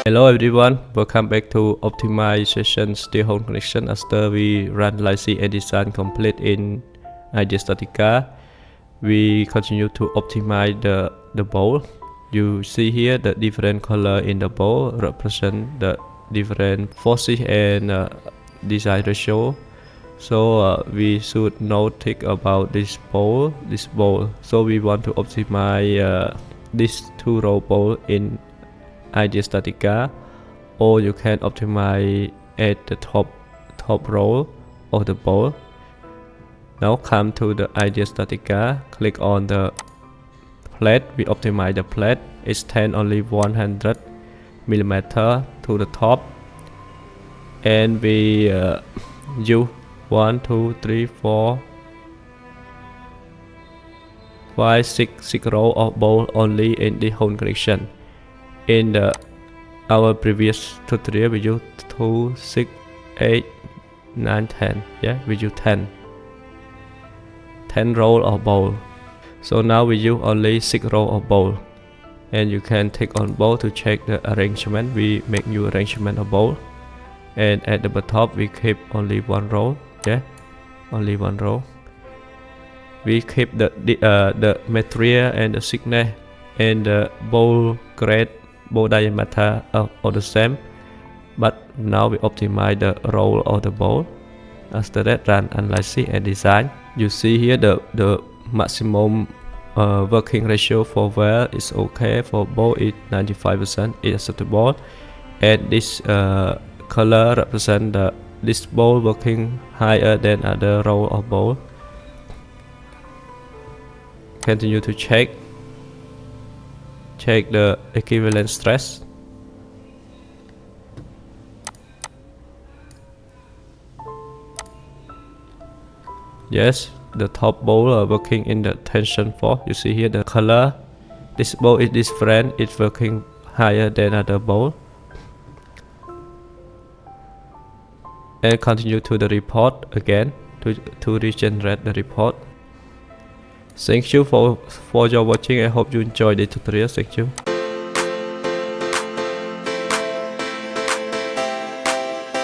Hello everyone, welcome back to optimization Steel Haunch Connection. After we run Lysis and design complete in Idea Statica, we continue to optimize the bowl. You see here the different color in the bowl represent the different forces and design ratio. So we should notice about this bowl. So we want to optimize this two row bowl in Idea Statica, or you can optimize at the top row of the bowl. Now come to the Idea Statica, click on the plate. We optimize the plate, extend only 100 millimeter to the top, and we use 1, 2, 3, 4, 5, 6 row of bowl only in the whole connection. In our previous tutorial we use 2, 6, 8, 9, 10. Yeah, we use 10 row of bowl. So now we use only 6 row of bowl, and you can take on bowl to check the arrangement. We make new arrangement of bowl, and at the bottom we keep only 1 row. Yeah, only 1 row. We keep the material and the thickness and the bowl grade, bowl diameter are the same, but now we optimize the roll of the bowl. After that, run analysis and design. You see here the maximum working ratio for well is okay. For bowl is 95%, is acceptable, and this color represent this bowl working higher than other row of bowl. Continue to check the equivalent stress. Yes, the top bowl are working in the tension force. You see here the color. This bowl is different. It's working higher than other bowl. And continue to the report again to regenerate the report. Thank you for your watching. I hope you enjoyed the tutorial. Thank you.